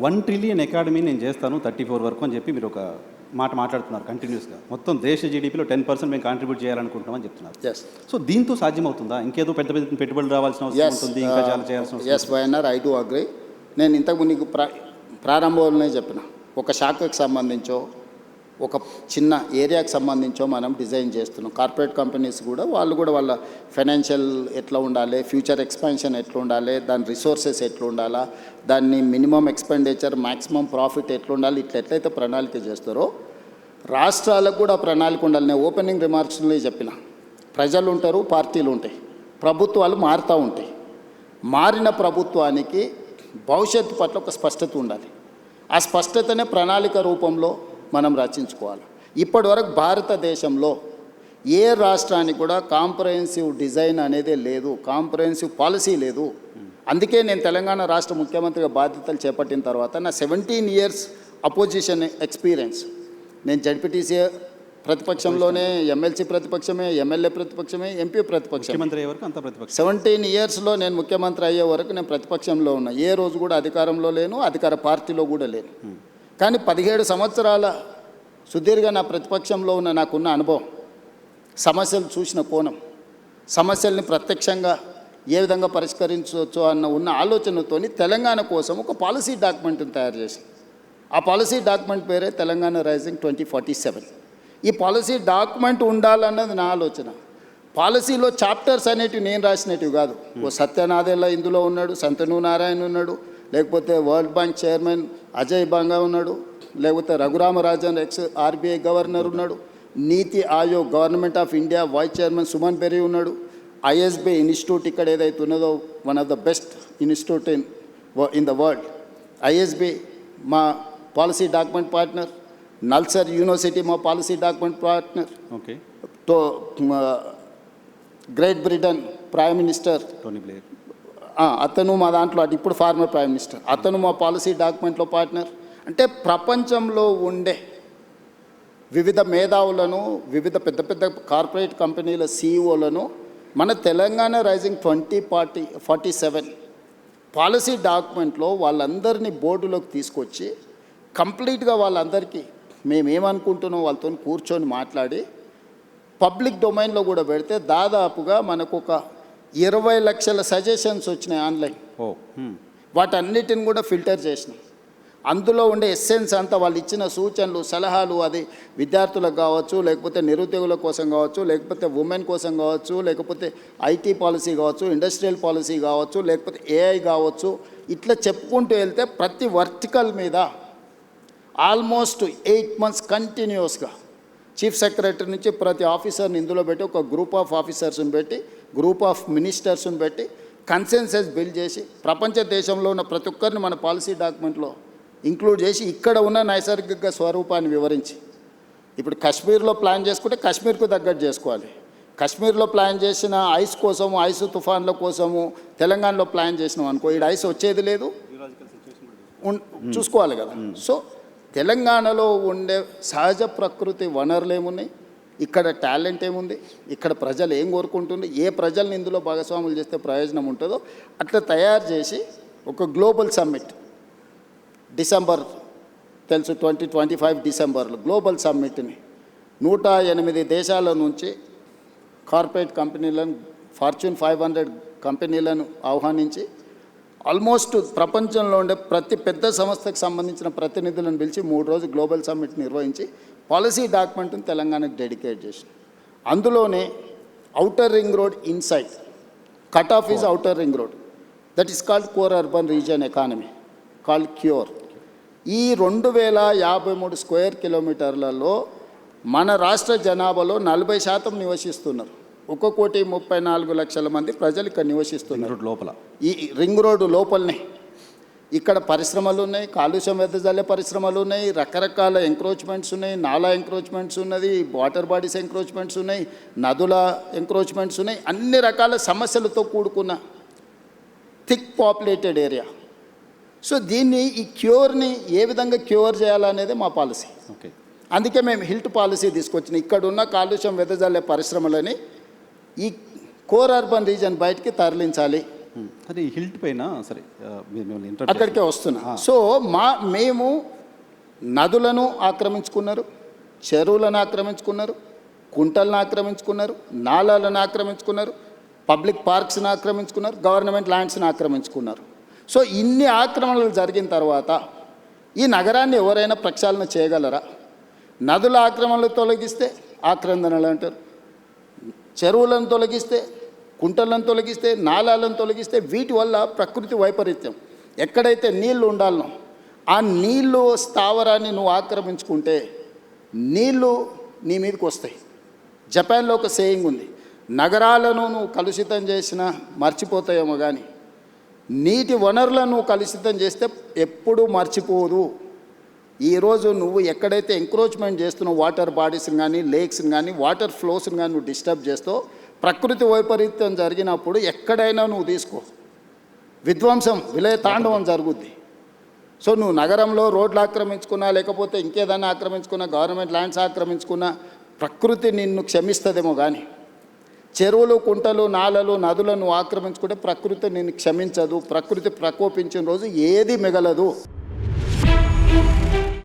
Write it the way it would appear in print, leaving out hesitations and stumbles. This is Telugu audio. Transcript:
1 ట్రిలియన్ అకాడమీ నేను చేస్తాను 34 వరకు అని చెప్పి మీరు ఒక మాట మాట్లాడుతున్నారు కంటిన్యూస్గా. మొత్తం దేశ జీడీపీలో 10% మేము కాంట్రిబ్యూట్ చేయాలనుకుంటున్నామని చెప్తున్నారు. సో దీంతో సాధ్యమవుతుందా? ఇంకేదో పెద్ద పెద్ద పెట్టుబడులు రావాల్సిన అవసరం ఉంటుంది, ఇంకా చాలా చేయాల్సిన అవసరం? ఎస్ వైఎన్ఆర్, ఐ డూ అగ్రీ. నేను ఇంతకు నీకు ప్రారంభంలోనే చెప్పిన, ఒక శాఖకు సంబంధించో ఒక చిన్న ఏరియాకి సంబంధించో మనం డిజైన్ చేస్తున్నాం. కార్పొరేట్ కంపెనీస్ కూడా వాళ్ళు కూడా వాళ్ళ ఫైనాన్షియల్ ఎట్లా ఉండాలి, ఫ్యూచర్ ఎక్స్పాన్షన్ ఎట్లా ఉండాలి, దాని రిసోర్సెస్ ఎట్లా ఉండాలా, దాన్ని మినిమం ఎక్స్పెండిచర్ మ్యాక్సిమం ప్రాఫిట్ ఎట్లా ఉండాలి, ఇట్లా ఎట్లయితే ప్రణాళిక చేస్తారో రాష్ట్రాలకు కూడా ప్రణాళిక ఉండాలి. నేను ఓపెనింగ్ రిమార్క్స్లో చెప్పిన, ప్రజలు ఉంటారు, పార్టీలు ఉంటాయి, ప్రభుత్వాలు మారుతూ ఉంటాయి. మారిన ప్రభుత్వానికి భవిష్యత్తు పట్ల ఒక స్పష్టత ఉండాలి. ఆ స్పష్టతనే ప్రణాళిక రూపంలో మనం రచించుకోవాలి. ఇప్పటివరకు భారతదేశంలో ఏ రాష్ట్రానికి కూడా కాంప్రహెన్సివ్ డిజైన్ అనేది లేదు, కాంప్రహెన్సివ్ పాలసీ లేదు. అందుకే నేను తెలంగాణ రాష్ట్ర ముఖ్యమంత్రిగా బాధ్యతలు చేపట్టిన తర్వాత నా 17 ఇయర్స్ అపోజిషన్ ఎక్స్పీరియన్స్, నేను జడ్పీటీసీ ప్రతిపక్షంలోనే, ఎమ్మెల్సీ ప్రతిపక్షమే, ఎమ్మెల్యే ప్రతిపక్షమే, ఎంపీ ప్రతిపక్షం. 17 ఇయర్స్లో నేను ముఖ్యమంత్రి అయ్యే వరకు నేను ప్రతిపక్షంలో ఉన్నా. ఏ రోజు కూడా అధికారంలో లేను, అధికార పార్టీలో కూడా లేను. కానీ 17 సంవత్సరాల సుదీర్ఘ నా ప్రతిపక్షంలో ఉన్న నాకున్న అనుభవం, సమస్యలు చూసిన కోణం, సమస్యల్ని ప్రత్యక్షంగా ఏ విధంగా పరిష్కరించవచ్చు అన్న ఉన్న ఆలోచనతో తెలంగాణ కోసం ఒక పాలసీ డాక్యుమెంట్ని తయారు చేసి, ఆ పాలసీ డాక్యుమెంట్ పేరే తెలంగాణ రైజింగ్ 2047. ఈ పాలసీ డాక్యుమెంట్ ఉండాలన్నది నా ఆలోచన. పాలసీలో చాప్టర్స్ అనేటివి నేను రాసినవి కాదు. ఓ సత్యనాథేలా ఇందులో ఉన్నాడు, సంతను నారాయణ ఉన్నాడు, లేకపోతే world bank chairman Ajay Banga ఉన్నాడు, లేకపోతే రఘురామరాజన్ ఎక్స్ ఆర్బీఐ గవర్నర్ ఉన్నాడు, Niti Aayog government of India vice chairman Suman Berry ఉన్నాడు, ఐఎస్బీ ఇన్స్టిట్యూట్ ఇక్కడ ఏదైతే ఉన్నదో one of the best institute in the world, ISB మా policy document partner, NALSAR university మా పాలసీ డాక్యుమెంట్ పార్ట్నర్, ఓకే, తో great Britain prime minister Tony Blair అతను మా దాంట్లో, అది ఇప్పుడు ఫార్మర్ ప్రైమ్ మినిస్టర్, అతను మా పాలసీ డాక్యుమెంట్లో పార్ట్నర్. అంటే ప్రపంచంలో ఉండే వివిధ మేధావులను, వివిధ పెద్ద పెద్ద కార్పొరేట్ కంపెనీల సీఈఓలను మన తెలంగాణ రైజింగ్ 2047 పాలసీ డాక్యుమెంట్లో వాళ్ళందరినీ బోర్డులోకి తీసుకొచ్చి కంప్లీట్గా వాళ్ళందరికీ మేమేమనుకుంటున్నాం వాళ్ళతో కూర్చొని మాట్లాడి పబ్లిక్ డొమైన్లో కూడా పెడితే దాదాపుగా మనకు ఒక 20 లక్షల సజెషన్స్ వచ్చినాయి ఆన్లైన్. వాటన్నిటిని కూడా ఫిల్టర్ చేసినాం. అందులో ఉండే ఎస్సెన్స్ అంతా వాళ్ళు ఇచ్చిన సూచనలు, సలహాలు, అది విద్యార్థులకు కావచ్చు, లేకపోతే నిరుద్యోగుల కోసం కావచ్చు, లేకపోతే ఉమెన్ కోసం కావచ్చు, లేకపోతే ఐటీ పాలసీ కావచ్చు, ఇండస్ట్రియల్ పాలసీ కావచ్చు, లేకపోతే ఏఐ కావచ్చు, ఇట్లా చెప్పుకుంటూ వెళ్తే ప్రతి వర్టికల్ మీద ఆల్మోస్ట్ 8 months కంటిన్యూస్గా చీఫ్ సెక్రటరీ నుంచి ప్రతి ఆఫీసర్ని ఇందులో పెట్టి, ఒక గ్రూప్ ఆఫ్ ఆఫీసర్స్ని పెట్టి, గ్రూప్ ఆఫ్ మినిస్టర్స్ని పెట్టి కన్సెన్సస్ బిల్డ్ చేసి ప్రపంచ దేశంలో ఉన్న ప్రతి ఒక్కరిని మన పాలసీ డాక్యుమెంట్లో ఇంక్లూడ్ చేసి ఇక్కడ ఉన్న నైసర్గిక స్వరూపాన్ని వివరించి, ఇప్పుడు కాశ్మీర్లో ప్లాన్ చేసుకుంటే కాశ్మీర్కు తగ్గట్టు చేసుకోవాలి. కాశ్మీర్లో ప్లాన్ చేసిన ఐస్ కోసము, ఐస్ తుఫాన్ల కోసము తెలంగాణలో ప్లాన్ చేసినాం అనుకో, ఇక్కడ ఐస్ వచ్చేది లేదు, చూసుకోవాలి కదా. సో తెలంగాణలో ఉండే సహజ ప్రకృతి వనరులు ఏమున్నాయి, ఇక్కడ టాలెంట్ ఏముంది, ఇక్కడ ప్రజలు ఏం కోరుకుంటుంది, ఏ ప్రజల్ని ఇందులో భాగస్వాములు చేస్తే ప్రయోజనం ఉంటుందో అట్లా తయారు చేసి ఒక గ్లోబల్ సమ్మిట్ డిసెంబర్, తెలుసు 2025 డిసెంబర్లో గ్లోబల్ సమ్మిట్ని 108 దేశాల నుంచి కార్పొరేట్ కంపెనీలను, ఫార్చ్యూన్ 500 కంపెనీలను ఆహ్వానించి ఆల్మోస్ట్ ప్రపంచంలో ఉండే ప్రతి పెద్ద సంస్థకు సంబంధించిన ప్రతినిధులను పిలిచి 3 రోజులు గ్లోబల్ సమ్మిట్ నిర్వహించి పాలసీ డాక్యుమెంట్ని తెలంగాణకు డెడికేట్ చేసి, అందులోనే outer ring road inside, cut off is outer ring road, that is called core urban region economy called cure. ఈ 2053 స్క్వేర్ కిలోమీటర్లలో మన రాష్ట్ర జనాభాలో 40% నివసిస్తున్నారు. 1,34,00,000 మంది ప్రజలు ఇక్కడ నివసిస్తున్నారు లోపల, ఈ రింగ్ రోడ్డు లోపలనే. ఇక్కడ పరిశ్రమలు ఉన్నాయి, కాలుష్యం వెదజల్లే పరిశ్రమలు ఉన్నాయి, రకరకాల ఎంక్రోచ్మెంట్స్ ఉన్నాయి, నాలా ఎంక్రోచ్మెంట్స్ ఉన్నది, వాటర్ బాడీస్ ఎంక్రోచ్మెంట్స్ ఉన్నాయి, నదుల ఎంక్రోచ్మెంట్స్ ఉన్నాయి, అన్ని రకాల సమస్యలతో కూడుకున్న థిక్ పాపులేటెడ్ ఏరియా. సో దీన్ని, ఈ క్యూర్ని ఏ విధంగా క్యూర్ చేయాలనేది మా పాలసీ. ఓకే, అందుకే మేము హిల్ట్ పాలసీ తీసుకొచ్చినాం. ఇక్కడున్న కాలుష్యం వెదజల్లే పరిశ్రమలని ఈ కోర్ అర్బన్ రీజన్ బయటికి తరలించాలి. అదే ఈ హిల్ట్ పైన సరే మిమ్మల్ని ఇంటర్ప్ట్ అక్కడికే వస్తున్నా. సో మేము నదులను ఆక్రమించుకున్నారు, చెరువులను ఆక్రమించుకున్నారు, కుంటలను ఆక్రమించుకున్నారు, నాలాలను ఆక్రమించుకున్నారు, పబ్లిక్ పార్క్స్ని ఆక్రమించుకున్నారు, గవర్నమెంట్ ల్యాండ్స్ని ఆక్రమించుకున్నారు. సో ఇన్ని ఆక్రమణలు జరిగిన తర్వాత ఈ నగరాన్ని ఎవరైనా ప్రక్షాళన చేయగలరా? నదుల ఆక్రమణలు తొలగిస్తే ఆక్రందనలు అంటారు, చెరువులను తొలగిస్తే, కుంటలను తొలగిస్తే, నాలాలను తొలగిస్తే వీటి వల్ల ప్రకృతి వైపరీత్యం. ఎక్కడైతే నీళ్లు ఉండాలనో ఆ నీళ్ళు స్థావరాన్ని నువ్వు ఆక్రమించుకుంటే నీళ్ళు నీ మీదకి వస్తాయి. జపాన్లో ఒక సేయింగ్ ఉంది, నగరాలను నువ్వు కలుషితం చేసినా మర్చిపోతాయేమో కానీ నీటి వనరులను నువ్వు కలుషితం చేస్తే ఎప్పుడూ మర్చిపోదు. ఈరోజు నువ్వు ఎక్కడైతే ఎంక్రోచ్మెంట్ చేస్తున్నావు వాటర్ బాడీస్ని కానీ, లేక్స్ని కానీ, వాటర్ ఫ్లోస్ని కానీ నువ్వు డిస్టర్బ్ చేస్తావు, ప్రకృతి వైపరీత్యం జరిగినప్పుడు ఎక్కడైనా నువ్వు తీసుకో విధ్వంసం, విలయ తాండవం జరుగుద్ది. సో నువ్వు నగరంలో రోడ్లు ఆక్రమించుకున్నా, లేకపోతే ఇంకేదైనా ఆక్రమించుకున్నా, గవర్నమెంట్ ల్యాండ్స్ ఆక్రమించుకున్నా ప్రకృతి నిన్ను క్షమిస్తుందేమో కానీ చెరువులు, కుంటలు, నాలలు, నదులను ఆక్రమించుకుంటే ప్రకృతి నిన్ను క్షమించదు. ప్రకృతి ప్రకోపించిన రోజు ఏది మిగలదు.